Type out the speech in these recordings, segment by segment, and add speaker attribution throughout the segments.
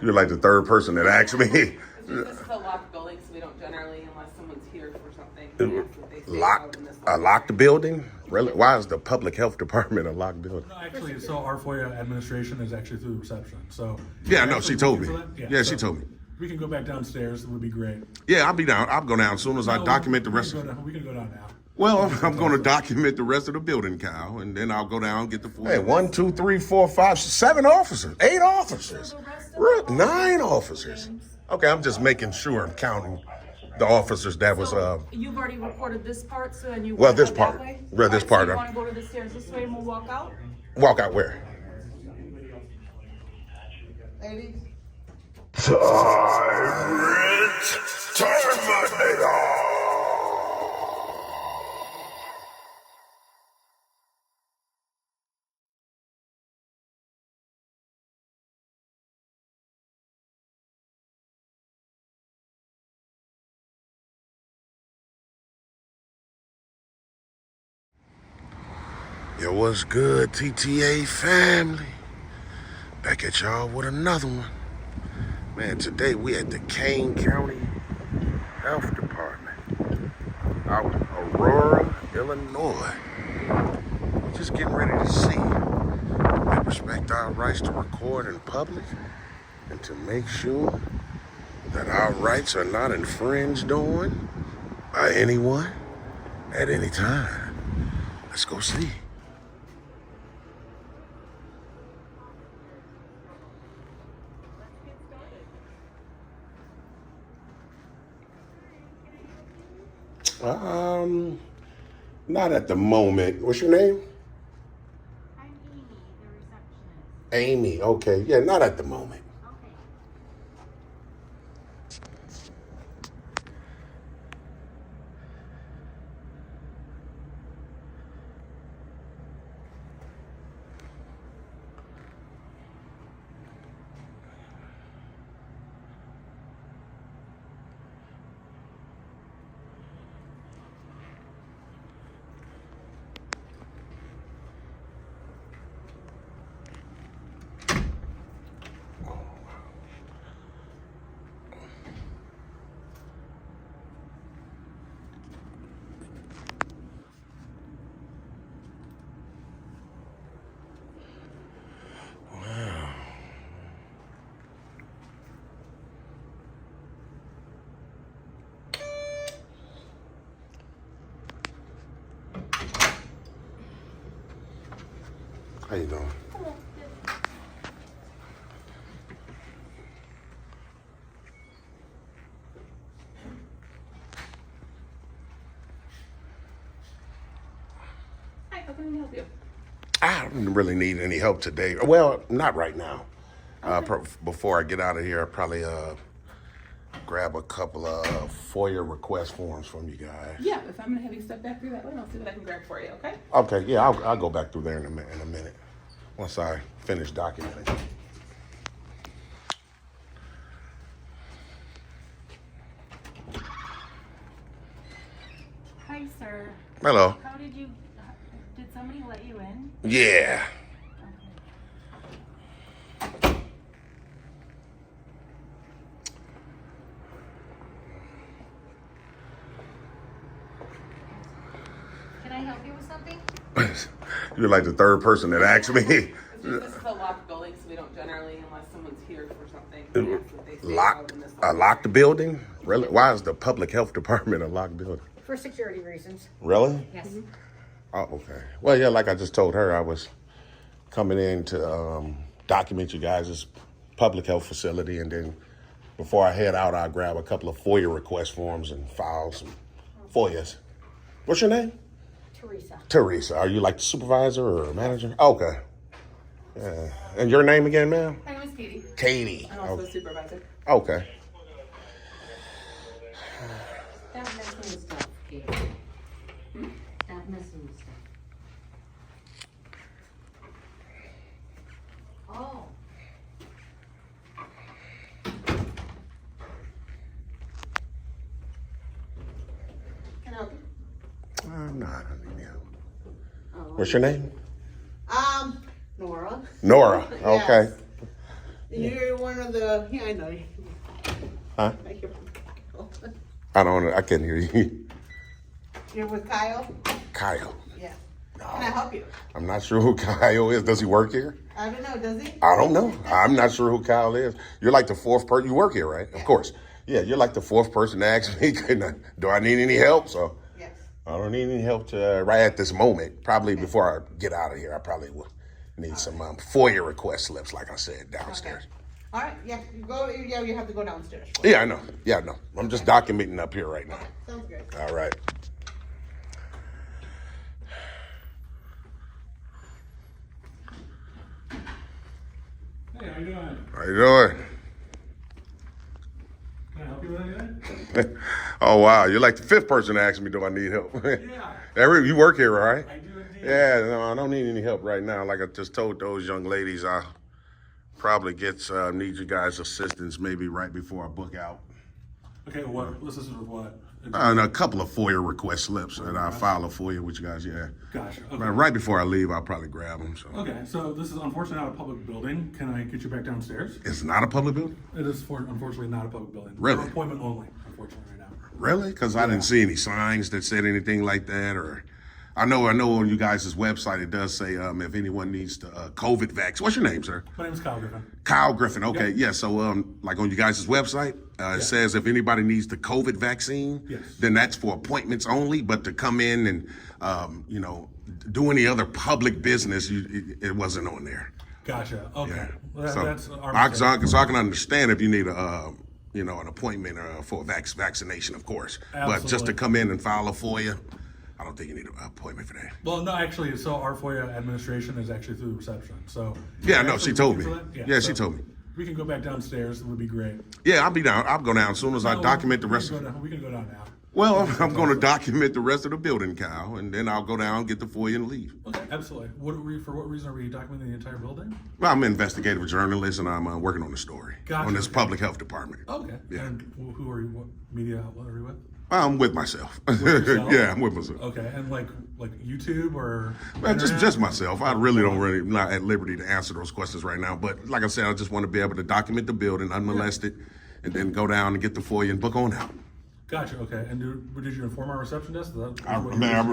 Speaker 1: You're like the third person that asked me.
Speaker 2: This is a locked building, so we don't generally, unless someone's here for something. That's what they say
Speaker 1: Locked?
Speaker 2: in this
Speaker 1: A locked building? Really? Why is the public health department a locked building?
Speaker 3: No, actually, so our FOIA administration is actually through reception. So
Speaker 1: Yeah, no, she told me. Yeah,
Speaker 3: so
Speaker 1: she told me.
Speaker 3: We can go back downstairs. It would be great.
Speaker 1: Yeah, I'll be down. I'll go down as soon as I document the rest of it.
Speaker 3: We can go down now.
Speaker 1: Well, I'm going to document the rest of the building, Kyle, and then I'll go down and get the full. Hey, 1, 2, 3, 4, 5, 7 officers, 8 officers, 9 officers. Okay, I'm just making sure I'm counting the officers that was.
Speaker 4: You've already recorded this part, so and you.
Speaker 1: Well,
Speaker 4: wanna
Speaker 1: this
Speaker 4: go
Speaker 1: part.
Speaker 4: that way?
Speaker 1: Well, this
Speaker 4: Alright,
Speaker 1: part,
Speaker 4: So you want to go to the stairs this way, and we'll walk out.
Speaker 1: Walk out where?
Speaker 2: Ladies?
Speaker 1: Tyrant Terminator. It was good, TTA family. Back at y'all with another one. Man, today we at the Kane County Health Department out in Aurora, Illinois. Just getting ready to see. We respect our rights to record in public and to make sure that our rights are not infringed on by anyone at any time. Let's go see. Not at the moment. What's your name?
Speaker 5: I'm Amy, the receptionist.
Speaker 1: Amy. Okay. Yeah, not at the moment.
Speaker 5: Okay.
Speaker 1: How you doing?
Speaker 2: Hi, how can we help you?
Speaker 1: I don't really need any help today. Well, not right now. Before I get out of here, I'll probably grab a couple of FOIA request forms from you guys.
Speaker 2: Yeah, if I'm gonna have you step back through that way, I'll see what I can grab for you, okay?
Speaker 1: Okay, yeah, I'll go back through there in a minute. Once I finish documenting.
Speaker 5: Hi, sir.
Speaker 1: Hello.
Speaker 5: How did somebody let you in?
Speaker 1: Yeah.
Speaker 5: Can I help you with something?
Speaker 1: You're like the third person that asked me.
Speaker 2: This is a locked building, so we don't generally, unless someone's here for something. That's what they say
Speaker 1: Locked?
Speaker 2: in this
Speaker 1: A locked building? Really? Why is the public health department a locked building?
Speaker 6: For security reasons.
Speaker 1: Really?
Speaker 6: Yes.
Speaker 1: Oh, okay. Well, yeah, like I just told her, I was coming in to document you guys' public health facility, and then before I head out, I'll grab a couple of FOIA request forms and file some FOIAs. What's your name?
Speaker 6: Teresa.
Speaker 1: Teresa. Are you like the supervisor or manager? Okay. Yeah. And your name again, ma'am?
Speaker 2: My name is Katie.
Speaker 1: Katie.
Speaker 2: I'm also a supervisor.
Speaker 1: Okay.
Speaker 6: Stop messing with stuff, Kate. Stop messing with stuff. Oh.
Speaker 2: Can I help you?
Speaker 1: I'm not. I mean, yeah.
Speaker 6: Oh.
Speaker 1: What's your name?
Speaker 6: Nora.
Speaker 1: Nora. Okay.
Speaker 6: Yes. You
Speaker 7: the, yeah, I know you.
Speaker 1: Huh?
Speaker 7: I hear from Kyle.
Speaker 1: I can't hear you.
Speaker 7: You're with Kyle?
Speaker 1: Kyle.
Speaker 7: Yeah. Can I help you?
Speaker 1: I'm not sure who Kyle is. Does he work here?
Speaker 7: I don't know, does he?
Speaker 1: I don't know. I'm not sure who Kyle is. You're like the fourth person. You work here, right?
Speaker 7: Yeah.
Speaker 1: Of course. Yeah, you're like the fourth person to ask me, do I need any help? So
Speaker 7: Yes.
Speaker 1: I don't need any help right at this moment. Probably before I get out of here, I probably will need some FOIA request slips, like I said, downstairs.
Speaker 7: All right, yeah, you have to go downstairs.
Speaker 1: Yeah, I know. Yeah, I know. I'm just documenting up here right now.
Speaker 7: Sounds good.
Speaker 1: All right.
Speaker 3: Hey, how you doing?
Speaker 1: How you doing?
Speaker 3: Can I help you with anything?
Speaker 1: Oh, wow. You're like the fifth person to ask me, do I need help?
Speaker 3: Yeah.
Speaker 1: You work here, right?
Speaker 3: I do indeed.
Speaker 1: Yeah, no, I don't need any help right now. Like I just told those young ladies, I'll probably need you guys' assistance maybe right before I book out.
Speaker 3: Okay, what? This is what?
Speaker 1: And a couple of FOIA request slips, and I'll file a FOIA with you guys, yeah.
Speaker 3: Gotcha. Okay.
Speaker 1: But right before I leave, I'll probably grab them. So.
Speaker 3: Okay, so this is unfortunately not a public building. Can I get you back downstairs?
Speaker 1: It's not a public building?
Speaker 3: It is unfortunately not a public building.
Speaker 1: Really?
Speaker 3: For appointment only, unfortunately, right now.
Speaker 1: Really? Because I didn't see any signs that said anything like that, or I know on you guys' website it does say if anyone needs the COVID vaccine. What's your name, sir?
Speaker 3: My name is Kyle Griffin.
Speaker 1: Kyle Griffin. Okay,
Speaker 3: Yep.
Speaker 1: yeah. So like on you guys' website, it says if anybody needs the COVID vaccine,
Speaker 3: Yes.
Speaker 1: then that's for appointments only. But to come in and do any other public business, it wasn't on there.
Speaker 3: Gotcha. Okay.
Speaker 1: Yeah.
Speaker 3: Well,
Speaker 1: So
Speaker 3: that's our
Speaker 1: so I can understand if you need an appointment for a vaccination, of course. But just to
Speaker 3: Absolutely.
Speaker 1: come in and file a FOIA, I don't think you need an appointment for that.
Speaker 3: Well, no, actually, so our FOIA administration is actually through reception. So
Speaker 1: Yeah, no, she told me.
Speaker 3: For that?
Speaker 1: Yeah,
Speaker 3: so
Speaker 1: she told me.
Speaker 3: We can go back downstairs. It would be great.
Speaker 1: Yeah, I'll be down. I'll go down as soon as I
Speaker 3: No,
Speaker 1: document the
Speaker 3: we can
Speaker 1: rest
Speaker 3: go
Speaker 1: of it.
Speaker 3: down- We can go down now.
Speaker 1: Well, I'm going to document the rest of the building, Kyle, and then I'll go down, get the FOIA, and leave.
Speaker 3: Okay, absolutely. For what reason are we documenting the entire building?
Speaker 1: Well, I'm an investigative journalist, and I'm working on the story
Speaker 3: Gotcha,
Speaker 1: on this
Speaker 3: okay.
Speaker 1: public health department.
Speaker 3: Okay.
Speaker 1: Yeah.
Speaker 3: And who are you? What media outlet are you with?
Speaker 1: I'm with myself.
Speaker 3: yourself?
Speaker 1: Yeah, I'm with myself.
Speaker 3: Okay, and like YouTube or
Speaker 1: Well, just
Speaker 3: internet?
Speaker 1: myself. I don't not at liberty to answer those questions right now. But like I said, I just want to be able to document the building unmolested, and then go down and get the FOIA and book on out.
Speaker 3: Gotcha. Okay. And did you inform our reception desk?
Speaker 1: I've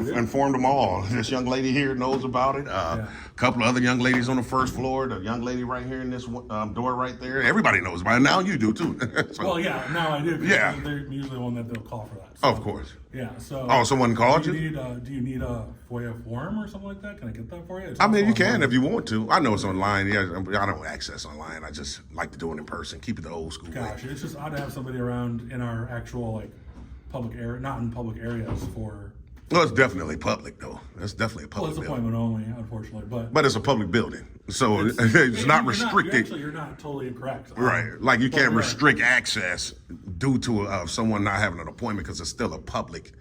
Speaker 1: informed them all. This young lady here knows about it. A couple of other young ladies on the first floor. The young lady right here in this door right there. Everybody knows about it. Now you do too. So,
Speaker 3: Well, yeah. Now I do. 'Cause
Speaker 1: Yeah.
Speaker 3: They're usually the one that they'll call for that. So,
Speaker 1: of course.
Speaker 3: Yeah. So.
Speaker 1: Oh, someone called you?
Speaker 3: Do you need a FOIA form or something like that? Can I get that for you? It's
Speaker 1: I mean, you
Speaker 3: also
Speaker 1: can
Speaker 3: online.
Speaker 1: if you want to. I know it's online. Yeah, I don't access online. I just like to do it in person. Keep it the old school way.
Speaker 3: Gotcha. It's just odd to have somebody around in our actual public area, not in public areas for.
Speaker 1: Well, it's definitely public though. It's definitely a
Speaker 3: Well,
Speaker 1: public
Speaker 3: it's
Speaker 1: building.
Speaker 3: appointment only, unfortunately, but
Speaker 1: But it's a public building, so it's
Speaker 3: you're
Speaker 1: not restricted.
Speaker 3: You're not totally incorrect.
Speaker 1: Right, like you
Speaker 3: But
Speaker 1: can't
Speaker 3: right.
Speaker 1: restrict access due to someone not having an appointment because it's still a public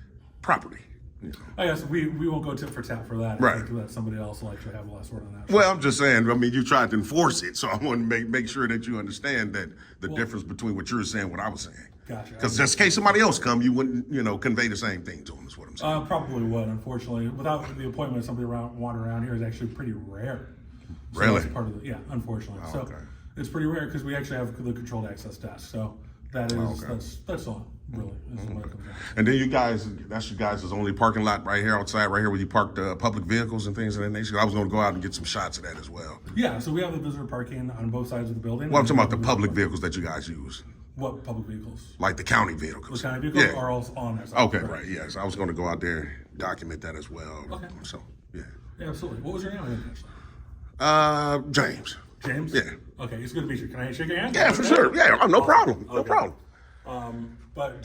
Speaker 1: property. You know?
Speaker 3: I guess we won't go tit for tat for that.
Speaker 1: Right.
Speaker 3: I think that somebody else will actually have the last word on that.
Speaker 1: Well, I'm just saying. I mean, you tried to enforce it, so I want to make sure that you understand that the difference between what you're saying and what I was saying.
Speaker 3: Gotcha.
Speaker 1: Because just in case somebody else come, you wouldn't, convey the same thing to them. Is what I'm saying.
Speaker 3: Probably would, unfortunately. Without the appointment, somebody wandering around here is actually pretty rare. So
Speaker 1: Really?
Speaker 3: That's part of yeah, unfortunately.
Speaker 1: Oh,
Speaker 3: so
Speaker 1: okay.
Speaker 3: it's pretty rare because we actually have the controlled access desk. So that is
Speaker 1: Okay.
Speaker 3: that's all really is what it comes down to.
Speaker 1: And then that's you guys' only parking lot right here outside, right here where you park the public vehicles and things of that nature. I was going to go out and get some shots of that as well.
Speaker 3: Yeah, so we have the visitor parking on both sides of the building.
Speaker 1: Well, I'm talking about the public vehicles that you guys use,
Speaker 3: What public vehicles?
Speaker 1: like the county vehicles.
Speaker 3: The county vehicles
Speaker 1: Yeah.
Speaker 3: are all on there.
Speaker 1: Okay, right. Yes, I was going to go out there and document that as well.
Speaker 3: Okay.
Speaker 1: So, yeah.
Speaker 3: Yeah, absolutely. What was your name again, actually?
Speaker 1: James.
Speaker 3: James?
Speaker 1: Yeah.
Speaker 3: Okay, it's good to meet you. Can I shake your hand?
Speaker 1: Yeah, for sure. Yeah, no problem. No
Speaker 3: Okay.
Speaker 1: problem.
Speaker 3: But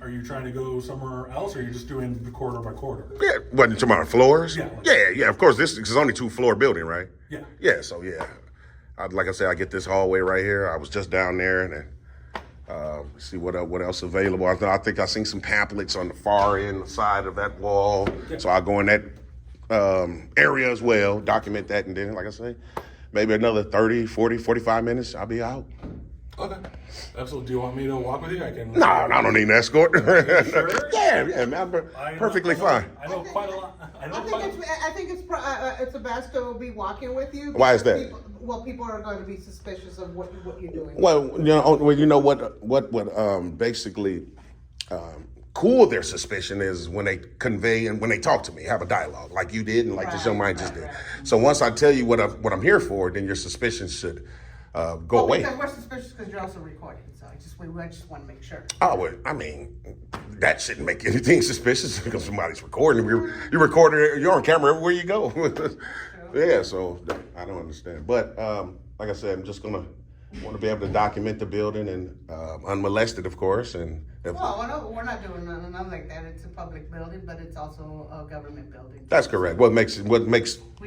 Speaker 3: are you trying to go somewhere else, or are you just doing the corridor by corridor?
Speaker 1: Yeah, what, you talking about floors?
Speaker 3: Yeah.
Speaker 1: Yeah, of course. This is only 2-floor building, right?
Speaker 3: Yeah.
Speaker 1: Yeah, so yeah. Like I said, I get this hallway right here. I was just down there and then see what else available. I think I seen some pamphlets on the far end side of that wall.
Speaker 3: Yeah.
Speaker 1: So I'll go in that area as well, document that, and then, like I say, maybe another 30, 40, 45 minutes, I'll be out.
Speaker 3: Okay. Absolutely. Do you want me to walk with you? I can.
Speaker 1: No, I don't need an escort.
Speaker 3: Sure?
Speaker 1: Yeah, man, I'm
Speaker 3: I know-
Speaker 1: perfectly
Speaker 3: I know-
Speaker 1: fine.
Speaker 3: I know quite a lot.
Speaker 7: I think it's the best to be walking with you.
Speaker 1: Why is that?
Speaker 7: People are going to be suspicious of what you're doing.
Speaker 1: Well, you know what basically cool their suspicion is when they convey and when they talk to me, have a dialogue like you did and like this young man just did. So once I tell you what I'm here for, then your suspicions should go away.
Speaker 7: Because we're suspicious because you're also recording, so we just want to make sure.
Speaker 1: Oh, well, I mean, that shouldn't make anything suspicious because somebody's recording. You recorded, you're on camera everywhere you go. Yeah, so I don't understand. But like I said, I'm just want to be able to document the building and unmolested, of course. And
Speaker 7: Well, no, we're not doing nothing like that. It's a public building, but it's also a government building.
Speaker 1: that's correct. What makes
Speaker 7: We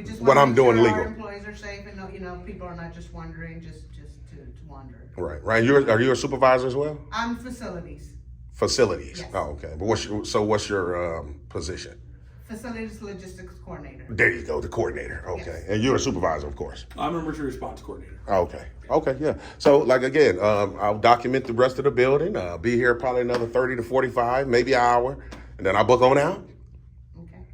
Speaker 7: just
Speaker 1: what
Speaker 7: wanna
Speaker 1: I'm
Speaker 7: make
Speaker 1: doing
Speaker 7: sure
Speaker 1: legal.
Speaker 7: Our employees are safe, and people are not just wandering, just to wander.
Speaker 1: Right. Are you a supervisor as well?
Speaker 7: I'm facilities.
Speaker 1: Facilities.
Speaker 7: Yes.
Speaker 1: Oh, okay. But what's your position?
Speaker 7: Facilities logistics coordinator.
Speaker 1: There you go, the coordinator. Okay.
Speaker 7: Yes.
Speaker 1: And you're a supervisor, of course.
Speaker 3: I'm emergency response coordinator.
Speaker 1: Okay. Okay, yeah. So, like, again, I'll document the rest of the building. Be here probably another 30 to 45, maybe an hour, and then I'll book on out.
Speaker 7: Okay.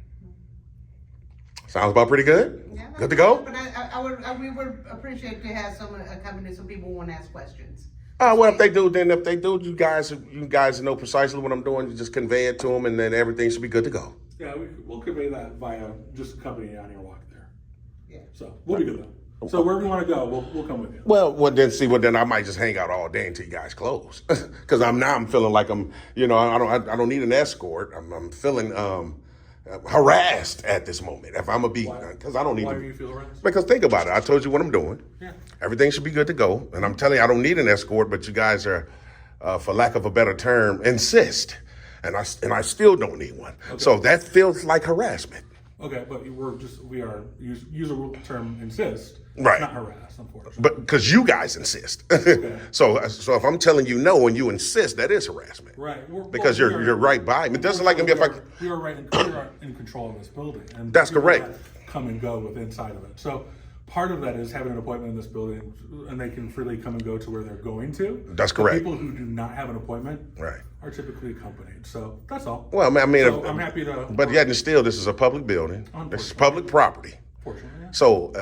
Speaker 1: Sounds about pretty good?
Speaker 7: Yeah,
Speaker 1: Good to go?
Speaker 7: But we would appreciate to have someone accompany so people won't ask questions.
Speaker 1: Well, if they do, you guys know precisely what I'm doing. You just convey it to them, and then everything should be good to go.
Speaker 3: Yeah, we'll convey that via just accompanying you on your walk there.
Speaker 7: Yeah.
Speaker 3: So we'll be good though. So wherever you want to go, we'll come with you.
Speaker 1: Well, then I might just hang out all day until you guys close, because I'm feeling like I don't need an escort. I'm feeling harassed at this moment. If I'm gonna be, because I don't need.
Speaker 3: Why
Speaker 1: to,
Speaker 3: do you feel harassed?
Speaker 1: Because think about it. I told you what I'm doing.
Speaker 3: Yeah.
Speaker 1: Everything should be good to go, and I'm telling you, I don't need an escort. But you guys are, for lack of a better term, insist, and I still don't need one.
Speaker 3: Okay.
Speaker 1: So that feels like harassment.
Speaker 3: Okay, but we are use a term insist,
Speaker 1: Right.
Speaker 3: not harass, unfortunately.
Speaker 1: But because you guys insist.
Speaker 3: Okay.
Speaker 1: So if I'm telling you no and you insist, that is harassment.
Speaker 3: Right.
Speaker 1: Because you're right by me. It doesn't like me if I.
Speaker 3: We are in control of this building, and
Speaker 1: That's
Speaker 3: people
Speaker 1: correct.
Speaker 3: that come and go with inside of it. So part of that is having an appointment in this building, and they can freely come and go to where they're going to.
Speaker 1: That's
Speaker 3: The
Speaker 1: correct.
Speaker 3: people who do not have an appointment,
Speaker 1: Right.
Speaker 3: are typically accompanied. So that's all.
Speaker 1: Well, I mean,
Speaker 3: So I'm happy to.
Speaker 1: but yet and still, this is a public building. This is public property.
Speaker 3: Fortunately, yeah.
Speaker 1: So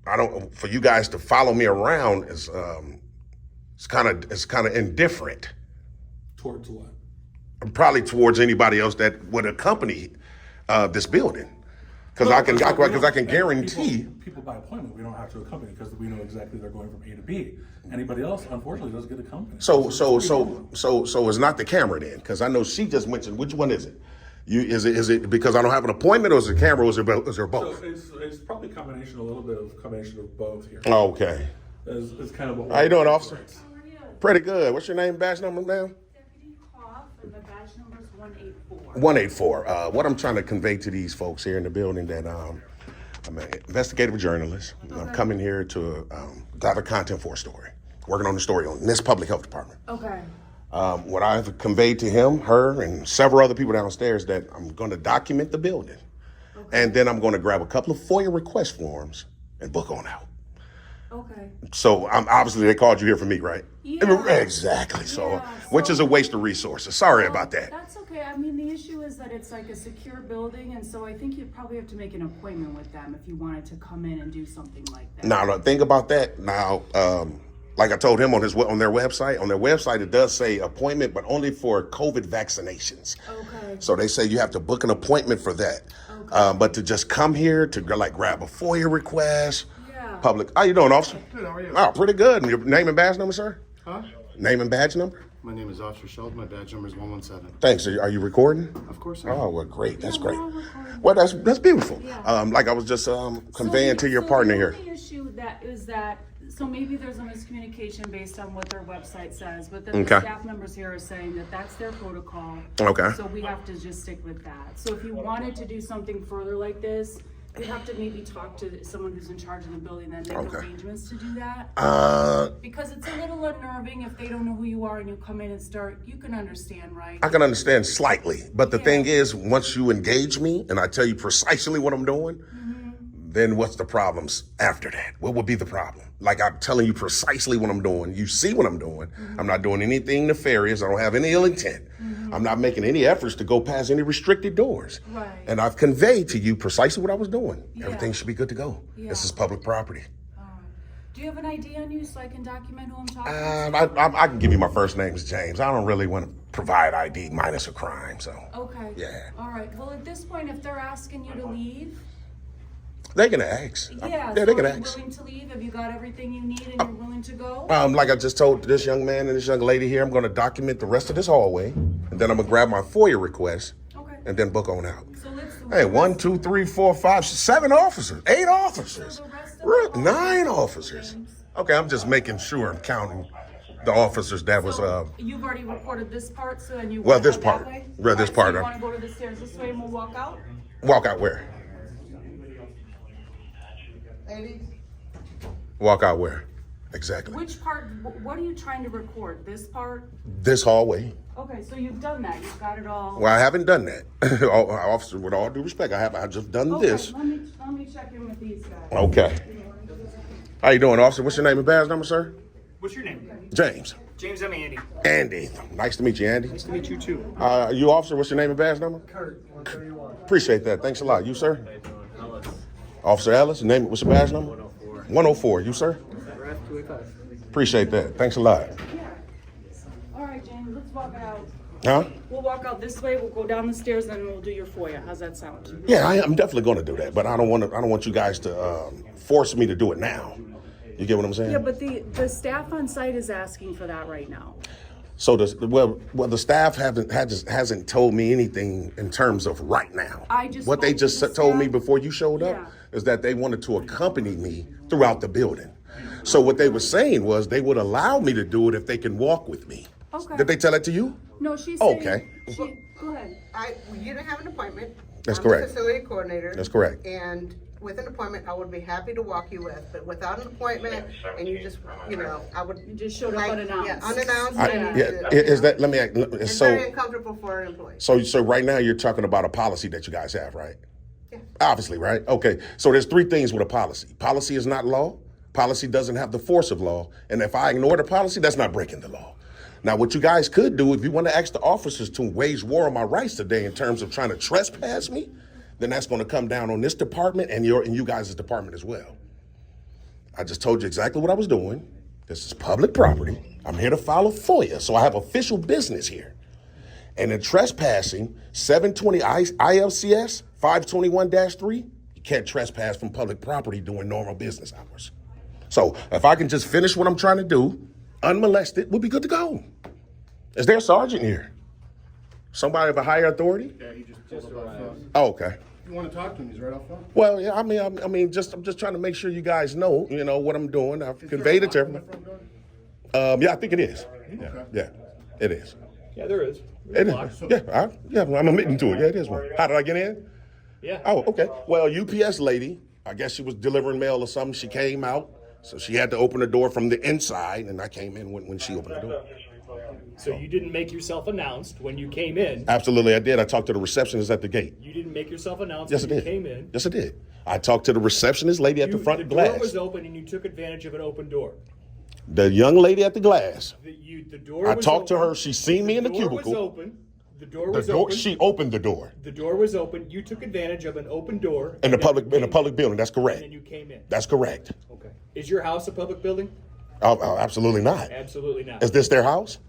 Speaker 1: I don't. For you guys to follow me around is it's kind of indifferent.
Speaker 3: Towards what?
Speaker 1: Probably towards anybody else that would accompany this building, because I can guarantee.
Speaker 3: People by appointment, we don't have to accompany because we know exactly they're going from A to B. Anybody else, unfortunately, doesn't get accompanied.
Speaker 1: So it's not the camera then, because I know she just mentioned. Which one is it? Is it because I don't have an appointment, or is it camera, or is there both?
Speaker 3: So it's probably a little bit of combination of both here.
Speaker 1: Okay.
Speaker 3: It's kind of what.
Speaker 1: How you doing, officer?
Speaker 4: How are you?
Speaker 1: Pretty good. What's your name, badge number, ma'am?
Speaker 4: Deputy Hoff, and the badge number is 184.
Speaker 1: 184. What I'm trying to convey to these folks here in the building that I'm an investigative journalist. I'm coming here to gather content for a story. Working on the story on this public health department.
Speaker 4: Okay.
Speaker 1: What I've conveyed to him, her, and several other people downstairs that I'm going to document the building. And then I'm going to grab a couple of FOIA request forms and book on out.
Speaker 4: Okay.
Speaker 1: So obviously they called you here for me, right?
Speaker 4: Yeah.
Speaker 1: Exactly. So,
Speaker 4: Yeah,
Speaker 1: which is a waste of resources. Sorry about that.
Speaker 4: That's okay. I mean, the issue is that it's like a secure building, and so I think you'd probably have to make an appointment with them if you wanted to come in and do something like that.
Speaker 1: Now, think about that. Now, like I told him on their website, it does say appointment, but only for COVID vaccinations.
Speaker 4: Okay.
Speaker 1: So they say you have to book an appointment for that.
Speaker 4: Okay.
Speaker 1: But to just come here to like grab a FOIA request,
Speaker 4: Yeah.
Speaker 1: public. How you doing, officer?
Speaker 8: Good, how are you?
Speaker 1: Oh, pretty good. And your name and badge number, sir?
Speaker 8: Huh?
Speaker 1: Name and badge number?
Speaker 8: My name is Officer Sheldon. My badge number is 117.
Speaker 1: Thanks. Are you recording?
Speaker 8: Of course I am.
Speaker 1: Oh, well, great. That's
Speaker 4: Yeah,
Speaker 1: great.
Speaker 4: we're all recording.
Speaker 1: Well, that's beautiful.
Speaker 4: Yeah.
Speaker 1: Like I was just conveying to your partner here.
Speaker 4: The only issue so maybe there's a miscommunication based on what their website says, but then the
Speaker 1: Okay.
Speaker 4: staff members here are saying that that's their protocol.
Speaker 1: Okay.
Speaker 4: So we have to just stick with that. So if you wanted to do something further like this, you have to maybe talk to someone who's in charge of the building and make
Speaker 1: Okay.
Speaker 4: arrangements to do that.
Speaker 1: Because
Speaker 4: Because it's a little unnerving if they don't know who you are and you come in and start, you can understand, right?
Speaker 1: I can understand slightly, but the
Speaker 4: Yeah.
Speaker 1: thing is, once you engage me and I tell you precisely what I'm doing, then what's the problems after that? What would be the problem? Like I'm telling you precisely what I'm doing. You see what I'm doing. I'm not doing anything nefarious. I don't have any ill intent. I'm not making any efforts to go past any restricted doors.
Speaker 4: Right.
Speaker 1: And I've conveyed to you precisely what I was doing.
Speaker 4: Yeah.
Speaker 1: Everything should be good to go.
Speaker 4: Yeah.
Speaker 1: This is public property.
Speaker 4: All right. Do you have an ID on you so I can document who I'm talking to?
Speaker 1: I can give you my first name is James. I don't really want to provide ID minus a crime, so.
Speaker 4: Okay.
Speaker 1: Yeah.
Speaker 4: All right. Well, at this point, if they're asking you to leave,
Speaker 1: They can ask.
Speaker 4: yeah,
Speaker 1: they
Speaker 4: so
Speaker 1: can
Speaker 4: are you
Speaker 1: ask.
Speaker 4: willing to leave? Have you got everything you need and you're willing to go?
Speaker 1: Like I just told this young man and this young lady here, I'm going to document the rest of this hallway, and then I'm going to grab my FOIA request,
Speaker 4: Okay.
Speaker 1: and then book on out.
Speaker 4: So let's.
Speaker 1: Hey, 1, 2, 3, 4, 5, 7 officers, 8 officers,
Speaker 4: So the rest of the
Speaker 1: 9 officers. Okay, I'm just making sure I'm counting the officers that was.
Speaker 4: You've already recorded this part, so and you.
Speaker 1: Well,
Speaker 4: wanna
Speaker 1: this
Speaker 4: go
Speaker 1: part.
Speaker 4: that way?
Speaker 1: Well, this
Speaker 4: Alright,
Speaker 1: part,
Speaker 4: So you want to go to the stairs this way, and we'll walk out.
Speaker 1: Walk out where?
Speaker 7: Ladies,
Speaker 1: Walk out where? Exactly.
Speaker 4: Which part? What are you trying to record? This part?
Speaker 1: This hallway.
Speaker 4: Okay, so you've done that. You've got it all.
Speaker 1: Well, I haven't done that. Officer, with all due respect, I've just done
Speaker 4: Okay,
Speaker 1: this.
Speaker 4: Let me check in with these guys.
Speaker 1: Okay. How you doing, officer? What's your name and badge number, sir?
Speaker 9: What's your name?
Speaker 1: James.
Speaker 9: James, I'm Andy.
Speaker 1: Andy. Nice to meet you, Andy.
Speaker 9: Nice to meet you too.
Speaker 1: You officer, what's your name and badge number?
Speaker 9: Kurt, 131.
Speaker 1: Appreciate that. Thanks a lot. You, sir? Officer Ellis, name, what's your badge number? 104. 104. You, sir?
Speaker 9: Ref 285.
Speaker 1: Appreciate that. Thanks a lot.
Speaker 4: All right, James, let's walk it out.
Speaker 1: Huh?
Speaker 4: We'll walk out this way. We'll go down the stairs, and we'll do your FOIA. How's that sound?
Speaker 1: Yeah, I'm definitely going to do that, but I don't want you guys to force me to do it now. You get what I'm saying?
Speaker 4: Yeah, but the staff on site is asking for that right now.
Speaker 1: So the staff hasn't told me anything in terms of right now.
Speaker 4: I just
Speaker 1: what they
Speaker 4: spoke to
Speaker 1: just
Speaker 4: the
Speaker 1: told me
Speaker 4: staff.
Speaker 1: before you showed up
Speaker 4: Yeah.
Speaker 1: is that they wanted to accompany me throughout the building. So what they were saying was they would allow me to do it if they can walk with me.
Speaker 4: Okay.
Speaker 1: Did they tell that to you?
Speaker 4: No, she's
Speaker 1: Okay.
Speaker 4: saying. Go ahead.
Speaker 7: you didn't have an appointment.
Speaker 1: That's
Speaker 7: I'm
Speaker 1: correct.
Speaker 7: the facility coordinator.
Speaker 1: That's correct.
Speaker 7: And with an appointment, I would be happy to walk you with, but without an appointment, and you just, I would.
Speaker 4: You just showed up
Speaker 7: like,
Speaker 4: unannounced.
Speaker 7: Yeah, unannounced.
Speaker 1: Is that? Let me.
Speaker 7: It's
Speaker 1: So
Speaker 7: very uncomfortable for an employee.
Speaker 1: so right now you're talking about a policy that you guys have, right?
Speaker 7: Yeah.
Speaker 1: Obviously, right? Okay. So there's 3 things with a policy. Policy is not law. Policy doesn't have the force of law. And if I ignore the policy, that's not breaking the law. Now, what you guys could do, if you want to ask the officers to wage war on my rights today in terms of trying to trespass me, then that's going to come down on this department and you guys' department as well. I just told you exactly what I was doing. This is public property. I'm here to file a FOIA, so I have official business here. And in trespassing, 720 ILCS 521-3, you can't trespass from public property during normal business hours. So if I can just finish what I'm trying to do, unmolested, we'll be good to go. Is there a sergeant here? Somebody of a higher authority?
Speaker 8: Yeah, he just pulled up.
Speaker 1: Oh, okay.
Speaker 8: You want to talk to him? He's right off front.
Speaker 1: Well, yeah, I'm just trying to make sure you guys know, what I'm doing. I've conveyed it to everyone. Yeah, I think it is. Yeah, it is.
Speaker 9: Yeah, there is.
Speaker 1: It is. Yeah, I'm admitting to it. Yeah, it is one. How did I get in?
Speaker 9: Yeah.
Speaker 1: Oh, okay. Well, UPS lady, I guess she was delivering mail or something. She came out, so she had to open the door from the inside, and I came in when she opened the door.
Speaker 9: So you didn't make yourself announced when you came in.
Speaker 1: Absolutely, I did. I talked to the receptionist at the gate.
Speaker 9: You didn't make yourself announced
Speaker 1: Yes, I
Speaker 9: when you
Speaker 1: did.
Speaker 9: came in.
Speaker 1: Yes, I did. I talked to the receptionist lady at the front
Speaker 9: The
Speaker 1: glass.
Speaker 9: door was open and you took advantage of an open door.
Speaker 1: The young lady at the glass.
Speaker 9: The door
Speaker 1: I
Speaker 9: was
Speaker 1: talked to
Speaker 9: open.
Speaker 1: her. She seen me in the
Speaker 9: door
Speaker 1: cubicle.
Speaker 9: Was open. The door
Speaker 1: The
Speaker 9: was
Speaker 1: door.
Speaker 9: open.
Speaker 1: She opened the door
Speaker 9: The door was open. You took advantage of an open door.
Speaker 1: in the
Speaker 9: and
Speaker 1: public
Speaker 9: then you came
Speaker 1: building. That's
Speaker 9: in,
Speaker 1: correct.
Speaker 9: And then you came in.
Speaker 1: That's correct.
Speaker 9: Okay. Is your house a public building?
Speaker 1: Oh, absolutely not.
Speaker 9: Absolutely not.
Speaker 1: Is this their house?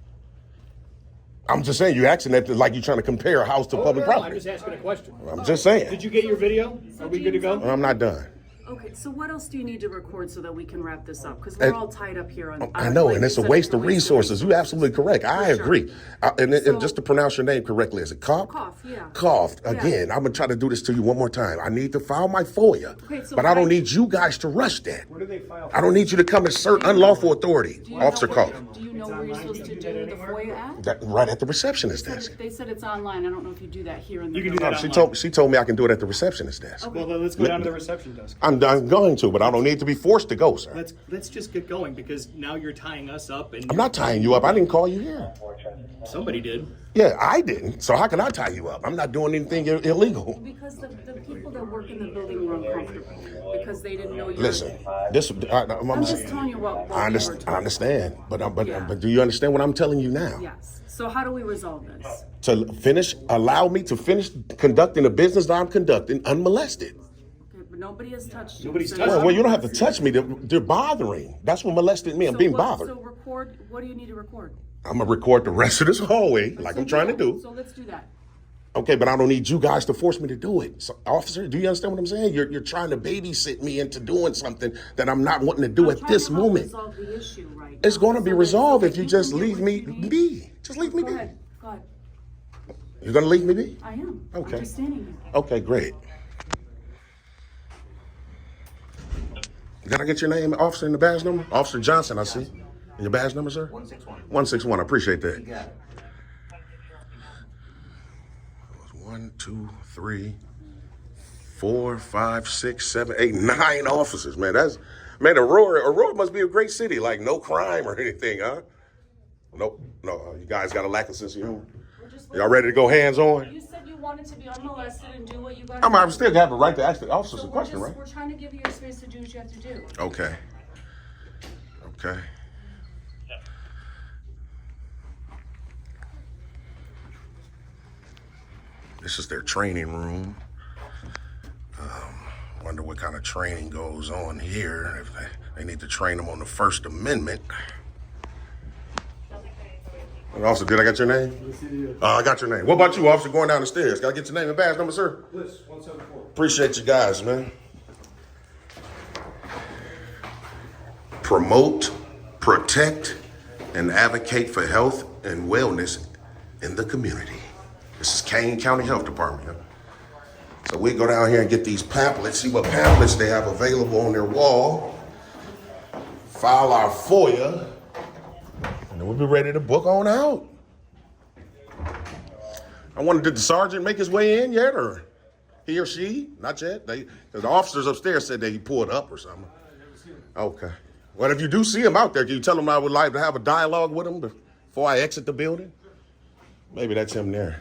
Speaker 1: I'm just saying, you asking that like you're trying to compare a house to public
Speaker 9: I'm
Speaker 1: property.
Speaker 9: just asking a question.
Speaker 1: I'm just saying.
Speaker 9: Did you get your video? Are we good to go?
Speaker 1: I'm not done.
Speaker 4: Okay, so what else do you need to record so that we can wrap this up? Because we're all tied up here on.
Speaker 1: I know,
Speaker 4: like
Speaker 1: and it's a
Speaker 4: you said,
Speaker 1: waste of resources. You're absolutely correct. I
Speaker 4: For sure.
Speaker 1: agree. And
Speaker 4: So-
Speaker 1: just to pronounce your name correctly, is it Koff?
Speaker 4: Koff, yeah.
Speaker 1: Koff.
Speaker 4: Yeah.
Speaker 1: Again, I'm going to try to do this to you one more time. I need to file my FOIA,
Speaker 4: Okay, so
Speaker 1: but I don't
Speaker 4: why-
Speaker 1: need you guys to rush that.
Speaker 9: Where do they file?
Speaker 1: I don't need you to come assert unlawful authority.
Speaker 4: Do you
Speaker 1: Officer
Speaker 4: know
Speaker 1: Koff.
Speaker 4: Do you know where you're supposed to do the FOIA at?
Speaker 1: That, right at the receptionist desk.
Speaker 4: They said it's online. I don't know if you do that here in the
Speaker 9: You can do
Speaker 4: building.
Speaker 9: that
Speaker 1: She told me I can do it at the receptionist desk.
Speaker 9: Well, then let's go down to the reception desk.
Speaker 1: I'm going to, but I don't need to be forced to go, sir.
Speaker 9: Let's just get going because now you're tying us up and
Speaker 1: I'm not tying you up. I didn't call you here.
Speaker 9: somebody did.
Speaker 1: Yeah, I didn't. So how can I tie you up? I'm not doing anything illegal.
Speaker 4: Because the people that work in the building were uncomfortable because they didn't know you.
Speaker 1: Listen,
Speaker 4: I'm just telling you what
Speaker 1: I
Speaker 4: we were
Speaker 1: understand,
Speaker 4: told.
Speaker 1: but
Speaker 4: Yeah.
Speaker 1: do you understand what I'm I'm telling you now.
Speaker 4: Yes. So how do we resolve this?
Speaker 1: Allow me to finish conducting the business that I'm conducting unmolested.
Speaker 4: Okay, but nobody has touched you.
Speaker 9: Nobody's
Speaker 4: So
Speaker 9: touched
Speaker 1: Well, you don't have to touch me. They're bothering. That's what molested me. I'm being bothered.
Speaker 4: So record, what do you need to record?
Speaker 1: I'm going to record the rest of this hallway like I'm trying to do.
Speaker 4: So let's do that.
Speaker 1: Okay, but I don't need you guys to force me to do it. So, officer, do you understand what I'm saying? You're trying to babysit me into doing something that I'm not wanting to do at this moment.
Speaker 4: Resolve the issue right
Speaker 1: It's
Speaker 4: now.
Speaker 1: going to be
Speaker 4: So
Speaker 1: resolved
Speaker 4: that
Speaker 1: if you
Speaker 4: can
Speaker 1: just
Speaker 4: get
Speaker 1: leave
Speaker 4: what
Speaker 1: me
Speaker 4: you need.
Speaker 1: be. Just leave me
Speaker 4: Go
Speaker 1: be.
Speaker 4: ahead, go ahead.
Speaker 1: You're going to leave me be?
Speaker 4: I am.
Speaker 1: Okay.
Speaker 4: I'm just standing here.
Speaker 1: Okay, great. Did I get your name, officer, in the badge number? Officer Johnson, I see. And your badge number, sir?
Speaker 10: 161.
Speaker 1: 161, I appreciate that.
Speaker 10: You got it.
Speaker 1: 1, 2, 3, 4, 5, 6, 7, 8, 9 officers, man. Aurora must be a great city, like no crime or anything, huh? Nope, no, you guys got a lack of sense of humor. Y'all ready to go hands on?
Speaker 4: You said you wanted to be unmolested and do what you got.
Speaker 1: I'm still have a right to ask the officers
Speaker 4: So
Speaker 1: a question, right?
Speaker 4: We're trying to give you your space to do what you have to do.
Speaker 1: Okay. Okay. This is their training room. Wonder what kind of training goes on here. If they need to train them on the First Amendment. And officer, did I get your name? I got your name. What about you, officer, going down the stairs? Got to get your name and badge number, sir?
Speaker 8: Bliss, 174.
Speaker 1: Appreciate you guys, man. Promote, protect, and advocate for health and wellness in the community. This is Kane County Health Department. So we go down here and get these pamphlets, see what pamphlets they have available on their wall, file our FOIA, and then we'll be ready to book on out. I wonder, did the sergeant make his way in yet, or he or she? Not yet. The officers upstairs said that he pulled up or something. Okay. Well, if you do see him out there, can you tell him I would like to have a dialogue with him before I exit the building? Maybe that's him there.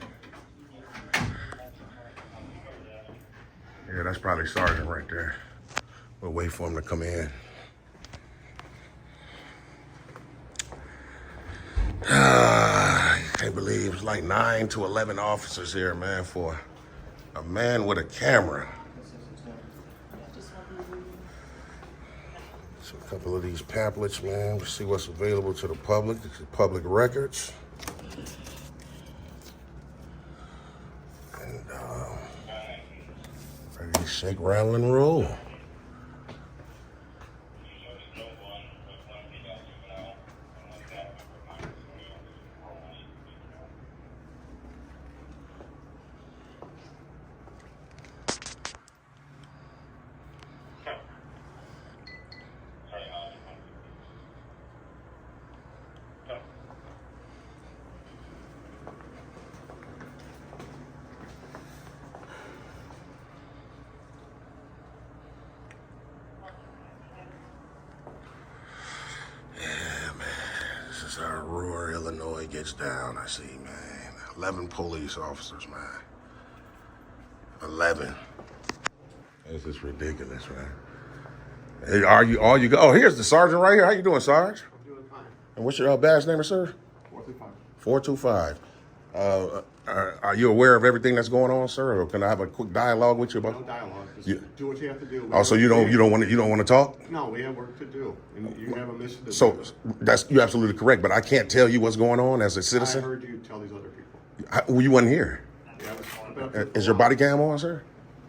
Speaker 1: Yeah, that's probably Sergeant right there. We'll wait for him to come in. I can't believe it's like 9 to 11 officers here, man, for a man with a camera. So a couple of these pamphlets, man. We'll see what's available to the public. This is public records. And ready to shake, rattle, and roll. Aurora Illinois gets down, I see, man. 11 police officers, man. 11. This is ridiculous, man. Hey, oh, here's the sergeant right here. How you doing, Sarge?
Speaker 8: I'm doing fine.
Speaker 1: And what's your badge number, sir?
Speaker 8: 425.
Speaker 1: 425. Are you aware of everything that's going on, sir? Or can I have a quick dialogue with you
Speaker 8: No
Speaker 1: about?
Speaker 8: dialogue. Just
Speaker 1: You-
Speaker 8: do what you have to do.
Speaker 1: Oh, so you don't want to talk?
Speaker 8: No, we have work to do. And you have a mission to
Speaker 1: So
Speaker 8: do.
Speaker 1: you're absolutely correct, but I can't tell you what's going on as a
Speaker 8: I
Speaker 1: citizen.
Speaker 8: heard you tell these other people.
Speaker 1: You wasn't here.
Speaker 8: Yeah, I've been up here
Speaker 1: Is
Speaker 8: for
Speaker 1: your
Speaker 8: a
Speaker 1: body cam on, sir?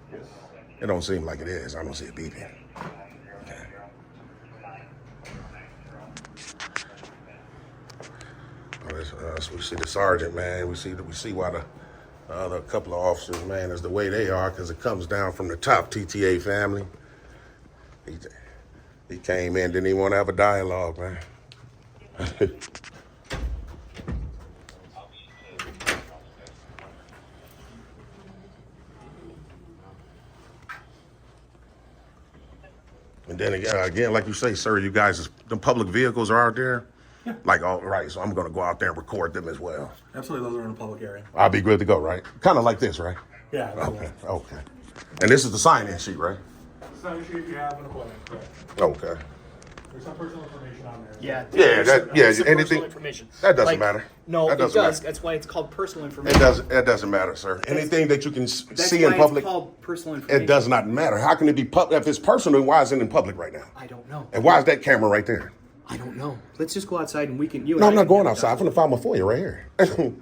Speaker 8: while. Yes.
Speaker 1: It don't seem like it is. I don't see it beeping. Okay. So we see the sergeant, man. We see why the other couple of officers, man, is the way they are, because it comes down from the top. TTA family. He came in, didn't even want to have a dialogue, man. And then again, like you say, sir, you guys, the public vehicles are out there.
Speaker 3: Yeah.
Speaker 1: Like, all right, so I'm going to go out there and record them as well.
Speaker 3: Absolutely, those are in a public area.
Speaker 1: I'll be good to go, right? Kind of like this, right?
Speaker 3: Yeah. Absolutely.
Speaker 1: Okay. And this is the sign-in sheet, right?
Speaker 3: So you have an appointment, correct?
Speaker 1: Okay.
Speaker 3: There's some personal information on there.
Speaker 9: Yeah.
Speaker 1: Yeah,
Speaker 9: There's some
Speaker 1: anything-
Speaker 9: personal information.
Speaker 1: that doesn't matter.
Speaker 9: No,
Speaker 1: That
Speaker 9: it
Speaker 1: doesn't
Speaker 9: does.
Speaker 1: matter.
Speaker 9: That's why it's called personal
Speaker 1: It
Speaker 9: information.
Speaker 1: doesn't matter, sir. Anything that you can
Speaker 9: That's
Speaker 1: see
Speaker 9: why
Speaker 1: in public,
Speaker 9: it's called personal information.
Speaker 1: it does not matter. How can it be public? If it's personal, why is it in public right now?
Speaker 9: I don't know.
Speaker 1: And why is that camera right there?
Speaker 9: I don't know. Let's just go outside and we can.
Speaker 1: No, I'm not going outside. I'm gonna file my FOIA right here.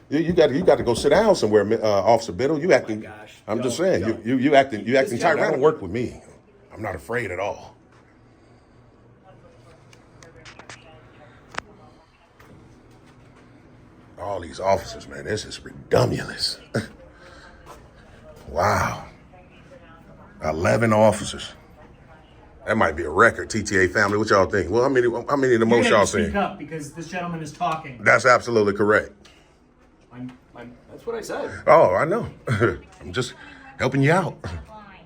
Speaker 1: you got to go sit down somewhere, Officer Biddle. You acting?
Speaker 9: gosh.
Speaker 1: I'm
Speaker 9: Go,
Speaker 1: just saying.
Speaker 9: go.
Speaker 1: You acting
Speaker 9: This
Speaker 1: tyrannical.
Speaker 9: guy-
Speaker 1: Work with me. I'm not afraid at all. All these officers, man, this is ridiculous. Wow. 11 officers. That might be a record, TTA family. What y'all think? Well, how many of the
Speaker 9: You're
Speaker 1: most
Speaker 9: gonna
Speaker 1: y'all
Speaker 9: have to speak
Speaker 1: seen?
Speaker 9: up because this gentleman is talking.
Speaker 1: That's absolutely correct.
Speaker 9: That's what I said.
Speaker 1: Oh, I know. I'm just helping you out.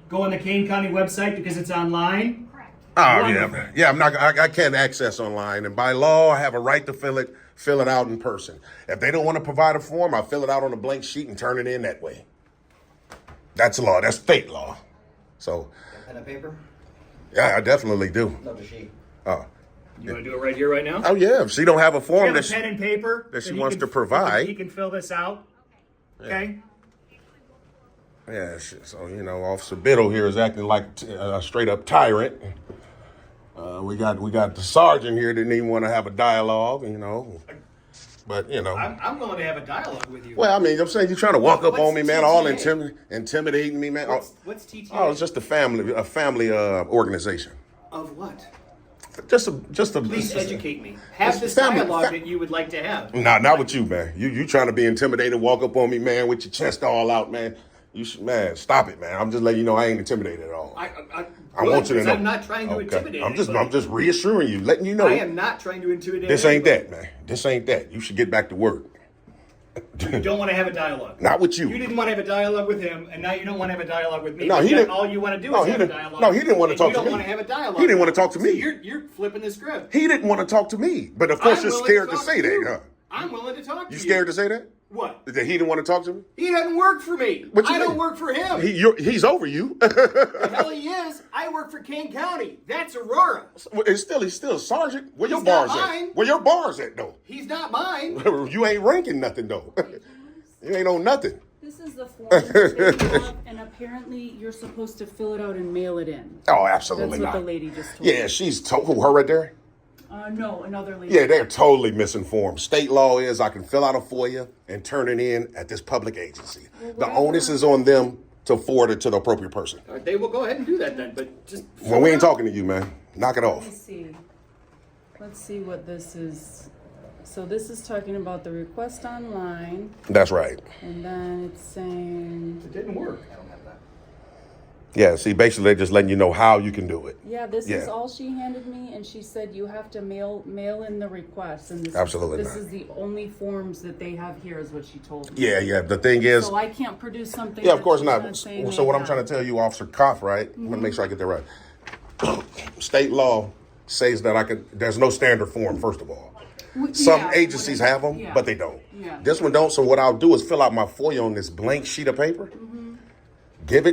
Speaker 9: Go on the Kane County website because it's online.
Speaker 1: Oh,
Speaker 9: Wonderful.
Speaker 1: yeah. I'm not. I can't access online, and by law, I have a right to fill it out in person. If they don't want to provide a form, I fill it out on a blank sheet and turn it in that way. That's law. That's state law. So,
Speaker 10: Pen and paper?
Speaker 1: yeah, I definitely do.
Speaker 10: Love the sheet.
Speaker 1: Oh,
Speaker 9: You want to do it right here, right now?
Speaker 1: oh yeah. If she don't have a
Speaker 9: Do you
Speaker 1: form
Speaker 9: have a
Speaker 1: that
Speaker 9: pen and paper
Speaker 1: that she
Speaker 9: he
Speaker 1: wants
Speaker 9: can-
Speaker 1: to provide.
Speaker 9: He can fill this out. Okay.
Speaker 1: Yeah, so, Officer Biddle here is acting like a straight up tyrant. We got the sergeant here that didn't even want to have a dialogue, But,
Speaker 9: I'm willing to have a dialogue with you.
Speaker 1: well, I mean, I'm saying you're trying to walk up
Speaker 9: What's
Speaker 1: on me, man, all
Speaker 9: TTA?
Speaker 1: intimidating me, man.
Speaker 9: What's TTA?
Speaker 1: Oh, it's just a family organization.
Speaker 9: Of what?
Speaker 1: Just a.
Speaker 9: Please educate me. Have
Speaker 1: It's
Speaker 9: this
Speaker 1: family-
Speaker 9: dialogue that you would like to have.
Speaker 1: Not with you, man. You trying to be intimidated, walk up on me, man, with your chest all out, man. You should, man, stop it, man. I'm just letting you know I ain't intimidated at all. I want you to know.
Speaker 9: I'm not trying to intimidate
Speaker 1: I'm
Speaker 9: anybody.
Speaker 1: just reassuring you, letting you know.
Speaker 9: I am not trying to intimidate
Speaker 1: This ain't
Speaker 9: anybody.
Speaker 1: that, man. This ain't that. You should get back to work.
Speaker 9: You don't want to have a dialogue.
Speaker 1: Not with you.
Speaker 9: You didn't want to have a dialogue with him, and now you don't want to have a dialogue with me.
Speaker 1: No,
Speaker 9: But
Speaker 1: he
Speaker 9: yet
Speaker 1: didn't-
Speaker 9: All you want to do
Speaker 1: No,
Speaker 9: is
Speaker 1: he
Speaker 9: have a
Speaker 1: didn't-
Speaker 9: dialogue.
Speaker 1: no, he didn't want to
Speaker 9: and
Speaker 1: talk
Speaker 9: you
Speaker 1: to
Speaker 9: don't
Speaker 1: me.
Speaker 9: want to have a dialogue.
Speaker 1: He didn't want to talk to
Speaker 9: So
Speaker 1: me.
Speaker 9: You're flipping the script.
Speaker 1: He didn't want to talk to me, but of course
Speaker 9: I'm
Speaker 1: you're
Speaker 9: willing
Speaker 1: scared to
Speaker 9: talk
Speaker 1: say that,
Speaker 9: you.
Speaker 1: huh?
Speaker 9: I'm willing to talk to you.
Speaker 1: You scared to say that?
Speaker 9: What?
Speaker 1: That he didn't want to talk to me?
Speaker 9: He doesn't work for me.
Speaker 1: What you
Speaker 9: I don't
Speaker 1: mean?
Speaker 9: work for him.
Speaker 1: He's over you.
Speaker 9: The hell he is. I work for Kane County. That's Aurora.
Speaker 1: He's still sergeant. Where your
Speaker 9: He's not
Speaker 1: bars at?
Speaker 9: mine.
Speaker 1: Where your bars at though?
Speaker 9: He's not mine.
Speaker 1: You ain't ranking nothing though. You ain't on nothing.
Speaker 4: This is the form that they have, and apparently you're supposed to fill it out and mail it in.
Speaker 1: Oh, absolutely
Speaker 4: That's what
Speaker 1: not.
Speaker 4: the lady just told
Speaker 1: Yeah,
Speaker 4: me.
Speaker 1: she's who, her right there?
Speaker 4: No, another lady.
Speaker 1: Yeah, they're totally misinformed. State law is I can fill out a FOIA and turn it in at this public agency. The onus is on them to forward it to the appropriate person.
Speaker 9: All right, they will go ahead and do that then, but just.
Speaker 1: Well, we ain't talking to you, man. Knock it off.
Speaker 4: Let's see what this is. So this is talking about the request online,
Speaker 1: That's right.
Speaker 4: and then it's saying,
Speaker 9: It didn't work.
Speaker 1: Yeah, see, basically they're just letting you know how you can do it.
Speaker 4: yeah, this is
Speaker 1: Yeah.
Speaker 4: all she handed me, and she said you have to mail in the request, and
Speaker 1: Absolutely
Speaker 4: this
Speaker 1: not.
Speaker 4: is the only forms that they have here, is what she told me.
Speaker 1: Yeah. The thing is,
Speaker 4: So I can't produce something.
Speaker 1: yeah, of
Speaker 4: that
Speaker 1: course
Speaker 4: she's
Speaker 1: not.
Speaker 4: saying
Speaker 1: So
Speaker 4: they
Speaker 1: what I'm
Speaker 4: have.
Speaker 1: trying to tell you, Officer Koff, right? I'm gonna make sure I get that right. State law says that there's no standard form, first of all. Some
Speaker 4: Yeah,
Speaker 1: agencies have them,
Speaker 4: yeah.
Speaker 1: but they don't.
Speaker 4: Yeah.
Speaker 1: This one don't. So what I'll do is fill out my FOIA on this blank sheet of paper,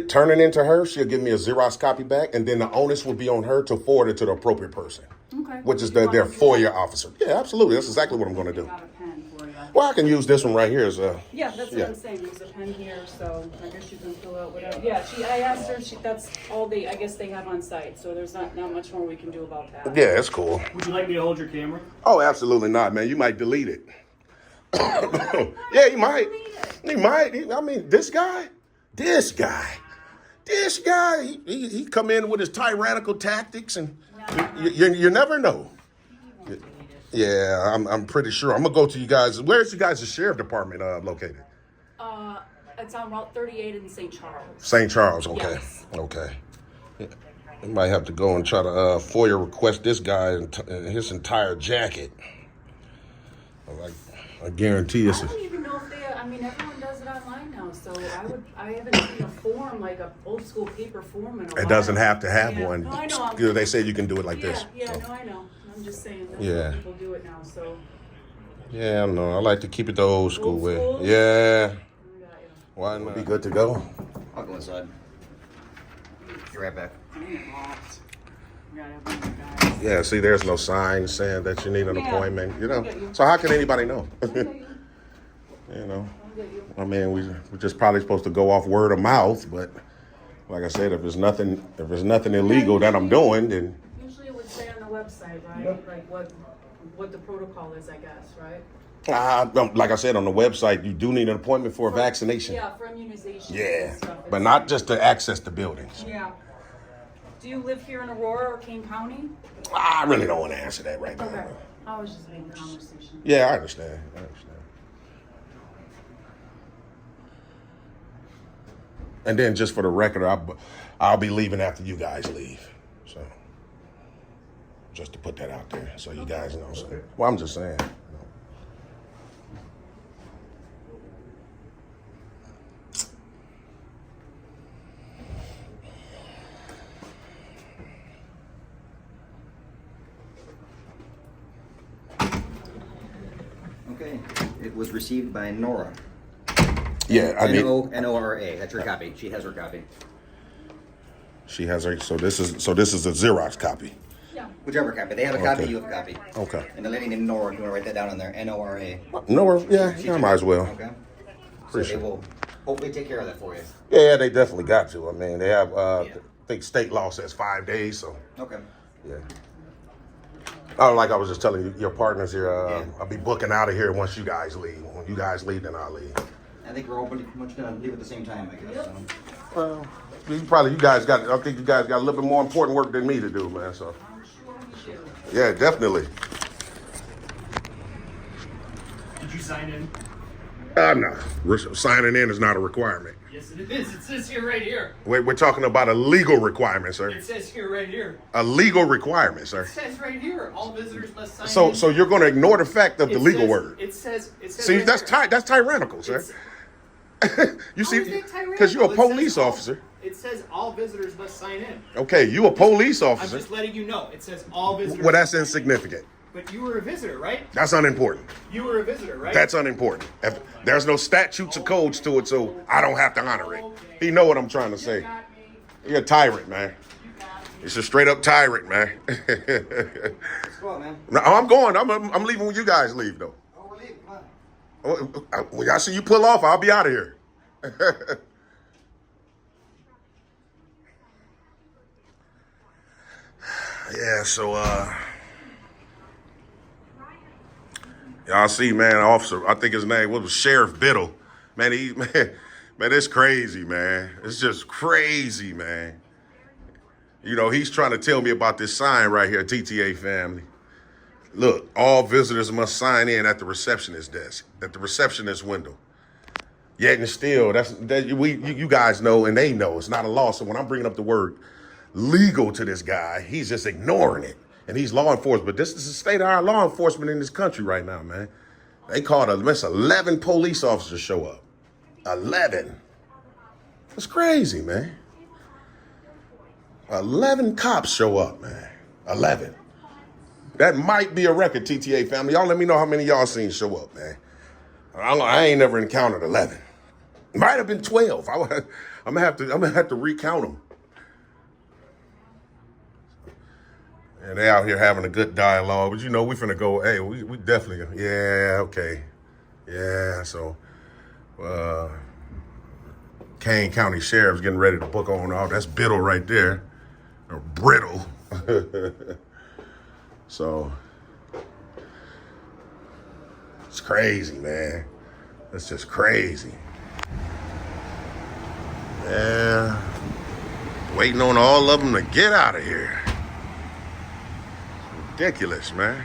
Speaker 1: turn it into her. She'll give me a Xerox copy back, and then the onus will be on her to forward it to the appropriate person,
Speaker 4: Okay.
Speaker 1: which is
Speaker 4: You
Speaker 1: their
Speaker 4: wanna do
Speaker 1: FOIA
Speaker 4: that?
Speaker 1: officer. Yeah, absolutely. That's exactly what I'm going to do.
Speaker 4: Got a pen for you.
Speaker 1: Well, I can use this one right here as a.
Speaker 4: Yeah, that's
Speaker 1: Yeah.
Speaker 4: what I'm saying. There's a pen here, so I guess you can fill out whatever. Yeah, I asked her. That's all I guess they have on site. So there's not much more we can do about that.
Speaker 1: Yeah, it's cool.
Speaker 9: Would you like me to hold your camera?
Speaker 1: Oh, absolutely not, man. You might delete it. Yeah, he might. He might. I mean, this guy, he come in with his tyrannical tactics, and you never know. Yeah, I'm pretty sure. I'm gonna go to you guys. Where's you guys' sheriff department located?
Speaker 4: It's on Route 38 in St. Charles.
Speaker 1: St. Charles. Okay.
Speaker 4: Yes.
Speaker 1: Okay. Yeah. You might have to go and try to FOIA request this guy and his entire jacket. I guarantee it's.
Speaker 4: I don't even know if everyone does it online now. So I haven't seen a form like an old school paper form in a while.
Speaker 1: It doesn't have to have
Speaker 4: Yeah.
Speaker 1: one.
Speaker 4: No, I know.
Speaker 1: Because they say you can do it like this.
Speaker 4: Yeah,
Speaker 1: So,
Speaker 4: no, I know. I'm just saying that's
Speaker 1: Yeah.
Speaker 4: how people do it now. So
Speaker 1: yeah, I know. I like to keep it the old school
Speaker 4: Old
Speaker 1: way.
Speaker 4: school?
Speaker 1: Yeah.
Speaker 4: I got you.
Speaker 1: Why not? Be good to go.
Speaker 10: I'll go inside. Be right back.
Speaker 4: gotta have one of the guys.
Speaker 1: Yeah, see, there's no sign saying that you need an
Speaker 4: Yeah,
Speaker 1: appointment, you
Speaker 4: I
Speaker 1: know?
Speaker 4: get you.
Speaker 1: So how can anybody know?
Speaker 4: I get you.
Speaker 1: You know?
Speaker 4: I get you.
Speaker 1: I mean, we're just probably supposed to go off word of mouth, but like I said, if there's nothing illegal that I'm doing, then
Speaker 4: Usually it would say on the website, right? Like what the protocol is, I guess, right?
Speaker 1: like I said on the website, you do need an appointment for a vaccination.
Speaker 4: Yeah, for immunization.
Speaker 1: Yeah,
Speaker 4: and stuff.
Speaker 1: but not just to access the buildings.
Speaker 4: Yeah. Do you live here in Aurora or Kane County?
Speaker 1: I really don't want to answer that right now.
Speaker 4: Okay. I was just making conversation.
Speaker 1: Yeah, I understand. And then just for the record, I'll be leaving after you guys leave. So just to put that out there so you guys know. So, well, I'm just saying.
Speaker 10: Okay, it was received by Nora.
Speaker 1: Yeah, I mean,
Speaker 10: N-O-R-A. That's her copy. She has her copy.
Speaker 1: she has her. So this is a Xerox copy.
Speaker 4: Yeah.
Speaker 10: Whichever copy. They have a copy,
Speaker 1: Okay.
Speaker 10: you have a copy.
Speaker 1: Okay.
Speaker 10: And the lady named Nora, you want to write that down on there? N-O-R-A.
Speaker 1: No, yeah, I might as well.
Speaker 10: Okay. So
Speaker 1: Appreciate
Speaker 10: they will hopefully take care of that for you.
Speaker 1: Yeah, they definitely got to. I mean, they have. I think state law says 5 days. So
Speaker 10: Okay.
Speaker 1: yeah. Oh, like I was just telling you, your partners here. I'll be booking out of here once you guys leave. When you guys leave, then I'll leave.
Speaker 10: I think we're all pretty much going to leave at the same time, I guess. So.
Speaker 1: Well, you guys got. I think you guys got a little bit more important work than me to do, man. So. Yeah, definitely.
Speaker 9: Did you sign in?
Speaker 1: No. Signing in is not a requirement.
Speaker 9: Yes, it is. It says here right here.
Speaker 1: We're talking about a legal requirement, sir.
Speaker 9: It says here right here.
Speaker 1: A legal requirement, sir.
Speaker 9: It says right here. All visitors must sign in.
Speaker 1: So you're going to ignore the fact of the legal word.
Speaker 9: It says.
Speaker 1: See,
Speaker 9: right
Speaker 1: that's
Speaker 9: here.
Speaker 1: that's tyrannical, sir. You see,
Speaker 9: How is that tyrannical?
Speaker 1: because you're a
Speaker 9: It
Speaker 1: police
Speaker 9: says all-
Speaker 1: officer.
Speaker 9: It says all visitors must sign in.
Speaker 1: Okay, you a police
Speaker 9: I'm
Speaker 1: officer.
Speaker 9: just letting you know. It says all visitors.
Speaker 1: Well, that's
Speaker 9: must sign in.
Speaker 1: insignificant.
Speaker 9: But you were a visitor, right?
Speaker 1: That's unimportant.
Speaker 9: You were a visitor, right?
Speaker 1: That's unimportant. If there's no statutes or codes to it, so I don't have to honor it. He know what I'm trying to say. You're a tyrant, man. It's a straight up tyrant, man.
Speaker 10: Let's go out, man.
Speaker 1: No, I'm going. I'm leaving when you guys leave, though.
Speaker 10: Oh, we're leaving. Come on.
Speaker 1: When I see you pull off, I'll be out of here. Yeah, so y'all see, man, officer, I think his name was Sheriff Biddle. Man, man, it's crazy, man. It's just crazy, man. You know, he's trying to tell me about this sign right here, TTA family. Look, all visitors must sign in at the receptionist desk, at the receptionist window. Yet and still, you guys know, and they know it's not a law. So when I'm bringing up the word legal to this guy, he's just ignoring it. And he's law enforcement. But this is the state of our law enforcement in this country right now, man. They called 11 police officers show up. 11. That's crazy, man. 11 cops show up, man. 11. That might be a record, TTA family. Y'all let me know how many y'all seen show up, man. I ain't never encountered 11. Might have been 12. I'm gonna have to recount them. And they out here having a good dialogue, but you know we finna go. Hey, we definitely. Yeah, okay. Yeah, so Kane County Sheriff's getting ready to book on off. That's Biddle right there, or Brittle. So it's crazy, man. That's just crazy. Yeah, waiting on all of them to get out of here. Ridiculous, man.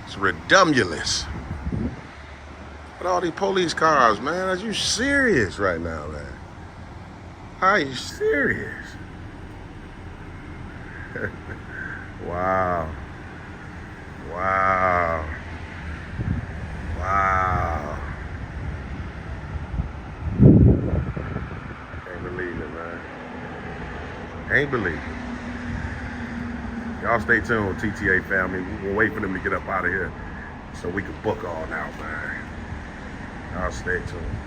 Speaker 1: It's redumulous. But all these police cars, man, are you serious right now, man? Are you serious? Wow. Wow. Wow. Can't believe it, man. Can't believe it. Y'all stay tuned, TTA family. We'll wait for them to get up out of here so we can book on out, man. Y'all stay tuned.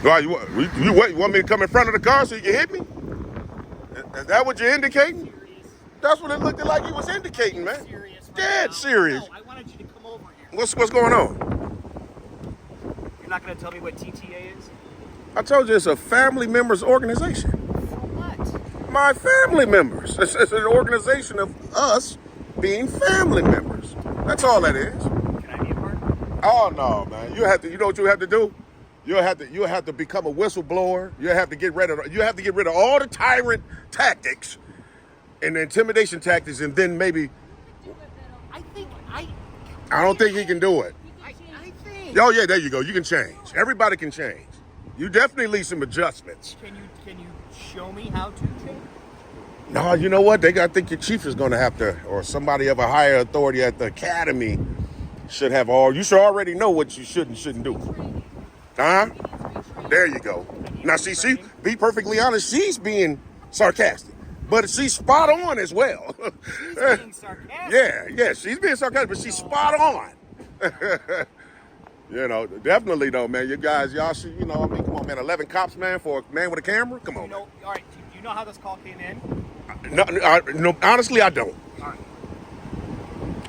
Speaker 1: Why, you want me to come in front of the car so you can hit me? Is that what you're indicating? That's what it looked like you was indicating, man. Dead serious.
Speaker 9: No, I wanted you to come over here.
Speaker 1: What's going on?
Speaker 9: You're not going to tell me what TTA is?
Speaker 1: I told you it's a family members organization.
Speaker 9: For what?
Speaker 1: My family members. It's an organization of us being family members. That's all that is.
Speaker 9: Can I be a part?
Speaker 1: Oh no, man. You know what you have to do? You'll have to become a whistleblower. You have to get rid of all the tyrant tactics and the intimidation tactics, and then maybe I don't think he can do it.
Speaker 9: I think.
Speaker 1: Oh yeah, there you go. You can change. Everybody can change. You definitely need some adjustments.
Speaker 9: Can you show me how to change?
Speaker 1: No, you know what? I think your chief is going to have to, or somebody of a higher authority at the academy should have you should already know what you should and shouldn't do. Huh? There you go. Now, see, be perfectly honest, she's being sarcastic, but she's spot on as well.
Speaker 9: She's being sarcastic.
Speaker 1: Yeah, she's being sarcastic, but she's spot on. You know, definitely though, man. Y'all should, come on, man. 11 cops, man, for a man with a camera. Come on.
Speaker 9: All right. Do you know how this call came in?
Speaker 1: No, honestly, I don't.
Speaker 9: All right.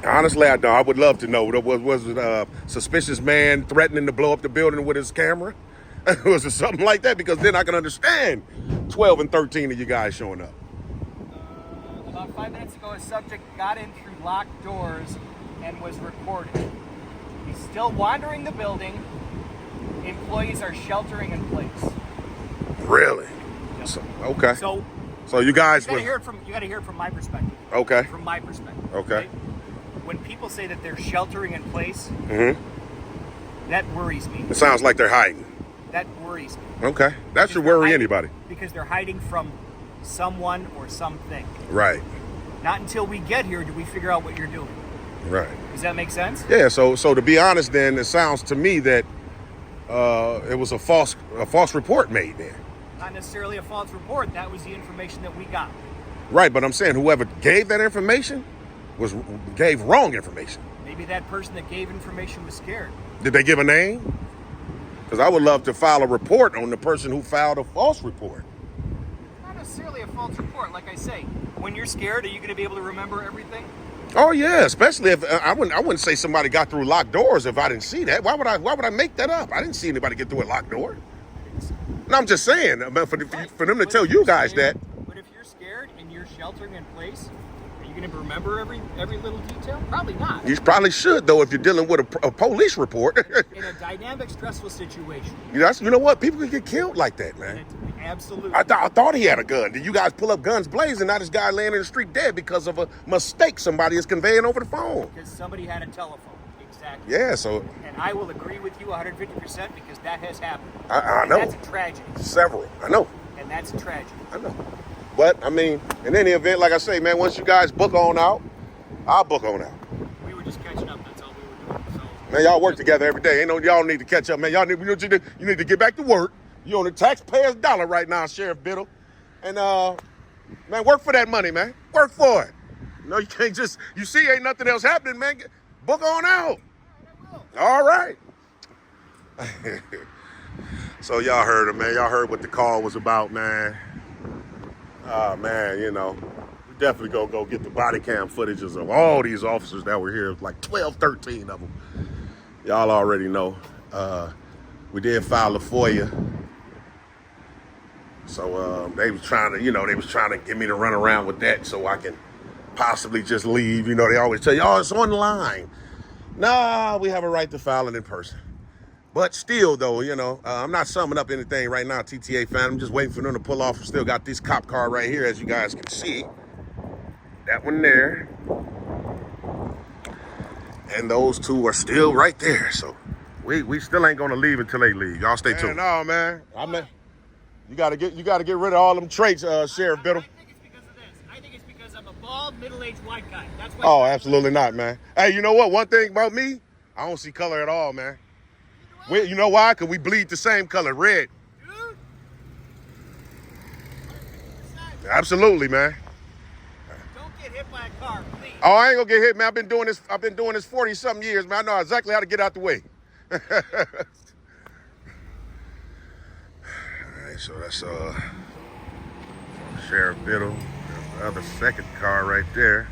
Speaker 1: Honestly, I don't. I would love to know. Was it a suspicious man threatening to blow up the building with his camera? Was it something like that? Because then I can understand 12 and 13 of you guys showing up.
Speaker 9: About 5 minutes ago, a subject got in through locked doors and was recorded. He's still wandering the building. Employees are sheltering in place.
Speaker 1: Really?
Speaker 9: Yep.
Speaker 1: Okay. So you guys
Speaker 9: you gotta hear it from my perspective.
Speaker 1: Okay.
Speaker 9: From my perspective.
Speaker 1: Okay.
Speaker 9: When people say that they're sheltering in place, that worries me.
Speaker 1: It sounds like they're hiding.
Speaker 9: That worries me.
Speaker 1: Okay. That should worry anybody.
Speaker 9: Because they're hiding from someone or something.
Speaker 1: Right.
Speaker 9: Not until we get here do we figure out what you're doing.
Speaker 1: Right.
Speaker 9: Does that make sense?
Speaker 1: Yeah. So to be honest, then it sounds to me that it was a false report made there.
Speaker 9: Not necessarily a false report. That was the information that we got.
Speaker 1: Right, but I'm saying whoever gave that information gave wrong information.
Speaker 9: Maybe that person that gave information was scared.
Speaker 1: Did they give a name? Because I would love to file a report on the person who filed a false report.
Speaker 9: Not necessarily a false report. Like I say, when you're scared, are you going to be able to remember everything?
Speaker 1: Oh yeah, especially if I wouldn't say somebody got through locked doors if I didn't see that. Why would I make that up? I didn't see anybody get through a locked door. No, I'm just saying, for them to tell you guys that.
Speaker 9: But if you're scared and you're sheltering in place, are you going to remember every little detail? Probably not.
Speaker 1: You probably should, though, if you're dealing with a police report.
Speaker 9: In a dynamic, stressful situation.
Speaker 1: You know what? People can get killed like that, man.
Speaker 9: Absolutely.
Speaker 1: I thought he had a gun. Did you guys pull up guns blazing? Now this guy laying in the street dead because of a mistake somebody is conveying over the phone.
Speaker 9: Because somebody had a telephone. Exactly.
Speaker 1: Yeah, so.
Speaker 9: And I will agree with you 150% because that has happened.
Speaker 1: I know.
Speaker 9: That's a tragedy.
Speaker 1: Several. I know.
Speaker 9: And that's a tragedy.
Speaker 1: I know. But, I mean, in any event, like I say, man, once you guys book on out, I'll book on out.
Speaker 9: We were just catching up. That's all we were doing. So.
Speaker 1: Man, y'all work together every day. Y'all need to catch up, man. You need to get back to work. You're on the taxpayer's dollar right now, Sheriff Biddle. And, man, work for that money, man. Work for it. No, you can't just, you see ain't nothing else happening, man. Book on out. All right. So y'all heard him, man. Y'all heard what the call was about, man. Oh, man, we definitely go get the body cam footages of all these officers that were here, like 12, 13 of them. Y'all already know. We did file a FOIA. So they was trying to get me to run around with that so I can possibly just leave. They always tell you, oh, it's online. Nah, we have a right to file it in person. But still, though, I'm not summing up anything right now, TTA fan. I'm just waiting for them to pull off. Still got this cop car right here, as you guys can see. That one there. And those two are still right there. So we still ain't gonna leave until they leave. Y'all stay tuned. No, man. You gotta get rid of all them traits, Sheriff Biddle.
Speaker 9: I think it's because of this. I think it's because I'm a bald, middle-aged white guy. That's why.
Speaker 1: Oh, absolutely not, man. Hey, you know what? One thing about me, I don't see color at all, man. You know why? Because we bleed the same color, red.
Speaker 9: Dude.
Speaker 1: Absolutely, man.
Speaker 9: Don't get hit by a car, please.
Speaker 1: Oh, I ain't gonna get hit, man. I've been doing this 40-something years, man. I know exactly how to get out the way. right, so that's Sheriff Biddle. There's the other second car right there.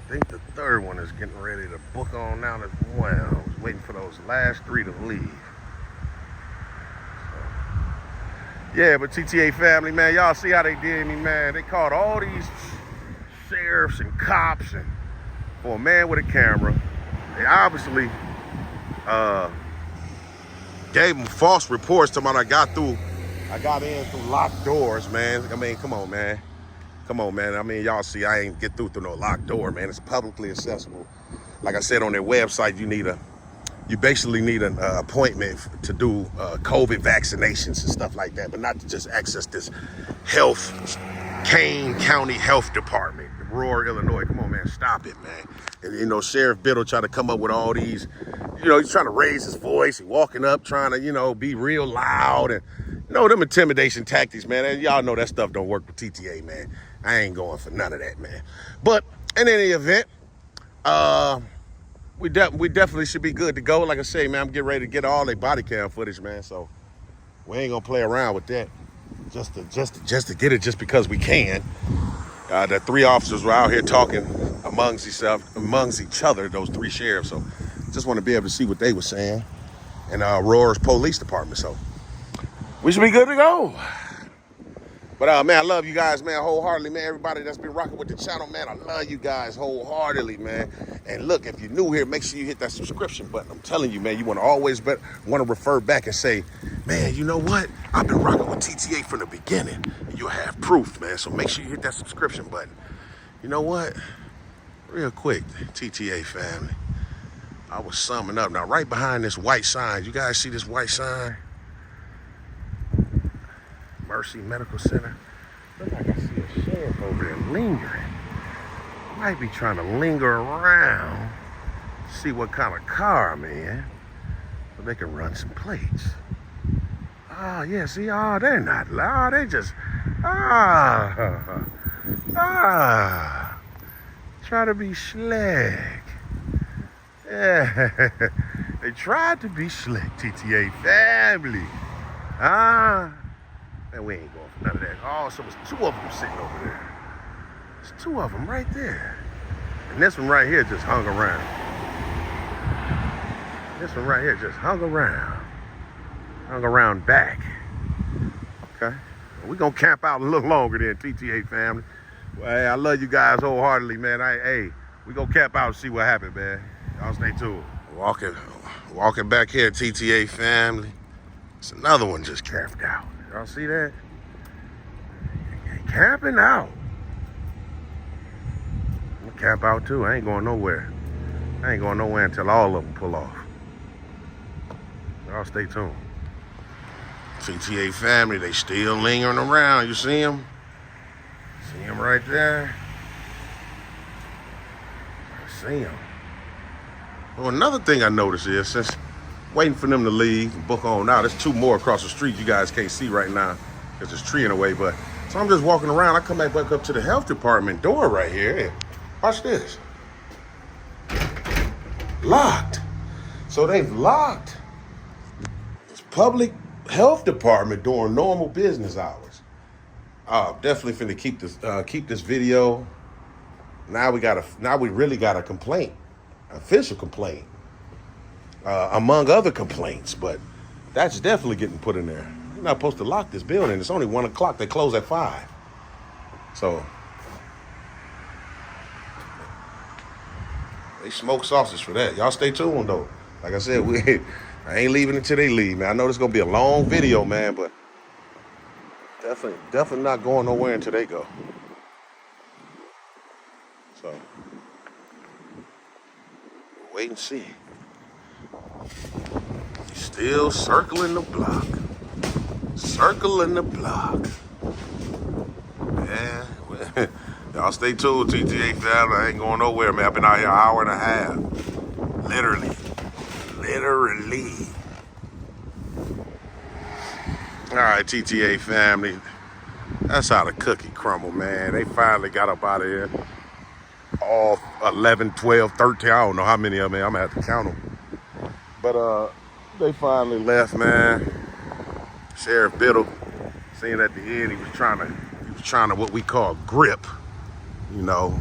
Speaker 1: I think the third one is getting ready to book on out as well. I was waiting for those last three to leave. So, yeah, but TTA family, man, y'all see how they did me, man. They called all these sheriffs and cops and for a man with a camera. They obviously gave them false reports to me. I got in through locked doors, man. I mean, come on, man. Come on, man. I mean, y'all see, I ain't get through no locked door, man. It's publicly accessible. Like I said on their website, you basically need an appointment to do COVID vaccinations and stuff like that, but not to just access this Kane County Health Department, Aurora, Illinois. Come on, man, stop it, man. And Sheriff Biddle tried to come up with all these, he's trying to raise his voice and walking up, trying to, be real loud and, them intimidation tactics, man. And y'all know that stuff don't work with TTA, man. I ain't going for none of that, man. But in any event, we definitely should be good to go. Like I say, man, I'm getting ready to get all their body cam footage, man. So we ain't gonna play around with that. Just to get it, just because we can. The three officers were out here talking amongst each other, those three sheriffs. So just want to be able to see what they were saying. And Aurora's police department. So we should be good to go. But man, I love you guys, man, wholeheartedly, man. Everybody that's been rocking with the channel, man, I love you guys wholeheartedly, man. And look, if you're new here, make sure you hit that subscription button. I'm telling you, man, you want to always want to refer back and say, man, you know what? I've been rocking with TTA from the beginning. And you'll have proof, man. So make sure you hit that subscription button. You know what? Real quick, TTA family. I was summing up. Now, right behind this white sign, you guys see this white sign? Mercy Medical Center. Look like I see a sheriff over there lingering. Might be trying to linger around, see what kind of car I'm in, so they can run some plates. Oh, yeah, see, they're not loud. They just, try to be slick. Yeah, they tried to be slick, TTA family. Man, we ain't going for none of that. Oh, so there's two of them sitting over there. There's two of them right there. And this one right here just hung around. This one right here just hung around. Hung around back. Okay? Well, we're going to camp out a little longer than TTA family. Well, hey, I love you guys wholeheartedly, man. We're going to camp out and see what happens, man. Y'all stay tuned. Walking back here, TTA family. It's another one just camped out. Y'all see that? Camping out. I'm gonna camp out too. I ain't going nowhere. I ain't going nowhere until all of them pull off. Y'all stay tuned. TTA family, they still lingering around. You see them? See them right there? I see them. Well, another thing I noticed is, since waiting for them to leave and book on out, there's two more across the street you guys can't see right now because there's a tree in the way. But so I'm just walking around. I come back up to the health department door right here. And watch this. Locked. So they've locked this public health department during normal business hours. Definitely finna keep this video. Now we really got a complaint, official complaint. Among other complaints, but that's definitely getting put in there. You're not supposed to lock this building. It's only 1 o'clock. They close at 5. So they smoke sausage for that. Y'all stay tuned though. Like I said, I ain't leaving until they leave, man. I know this is gonna be a long video, man, but definitely not going nowhere until they go. So wait and see. Still circling the block. Circling the block. Yeah. Y'all stay tuned, TTA family. I ain't going nowhere, man. I've been out here an hour and a half. Literally. All right, TTA family. That's how the cookie crumble, man. They finally got up out of here. All 11, 12, 13. I don't know how many of them. I'm going to have to count them. But they finally left, man. Sheriff Biddle, saying at the end he was trying to what we call grip, you know,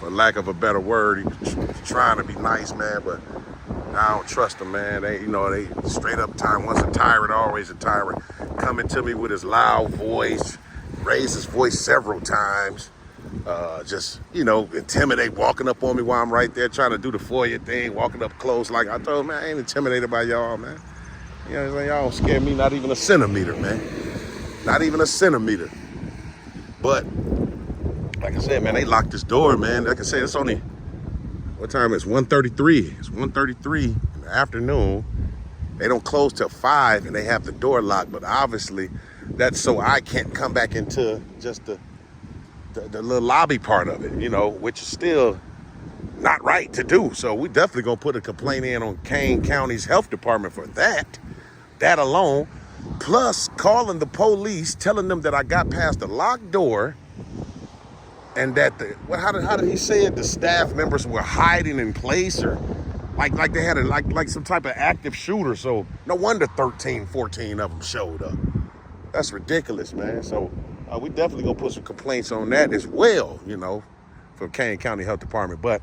Speaker 1: for lack of a better word. He was trying to be nice, man, but I don't trust him, man. They straight up time. Once a tyrant, always a tyrant. Coming to me with his loud voice, raised his voice several times. Just, intimidate, walking up on me while I'm right there trying to do the FOIA thing, walking up close. Like I told him, man, I ain't intimidated by y'all, man. You know what I'm saying? Y'all don't scare me, not even a centimeter, man. Not even a centimeter. But, like I said, man, they locked this door, man. Like I said, it's only, what time is it? 1:33. It's 1:33 in the afternoon. They don't close till 5 and they have the door locked, but obviously that's so I can't come back into just the little lobby part of it, which is still not right to do. So we definitely gonna put a complaint in on Kane County's health department for that alone, plus calling the police, telling them that I got past the locked door and that how did he say it? The staff members were hiding in place, or like they had like some type of active shooter. So no wonder 13, 14 of them showed up. That's ridiculous, man. So we definitely gonna put some complaints on that as well, for Kane County Health Department. But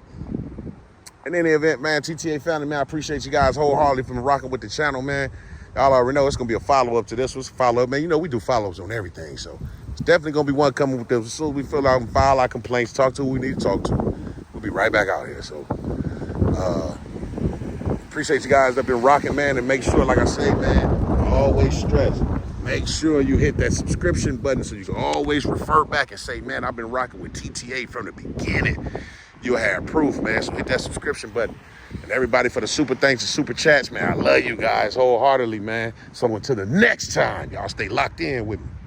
Speaker 1: in any event, man, TTA family, man, I appreciate you guys wholeheartedly from rocking with the channel, man. Y'all already know it's gonna be a follow-up to this. What's a follow-up, man? We do follow-ups on everything, so it's definitely gonna be one coming with them. As soon as we fill out and file our complaints, talk to who we need to talk to. We'll be right back out here. So appreciate you guys that been rocking, man, and make sure, like I say, man, always stress. Make sure you hit that subscription button so you can always refer back and say, man, I've been rocking with TTA from the beginning. You'll have proof, man. So hit that subscription button. And everybody for the super thanks and super chats, man. I love you guys wholeheartedly, man. So until the next time, y'all stay locked in with me.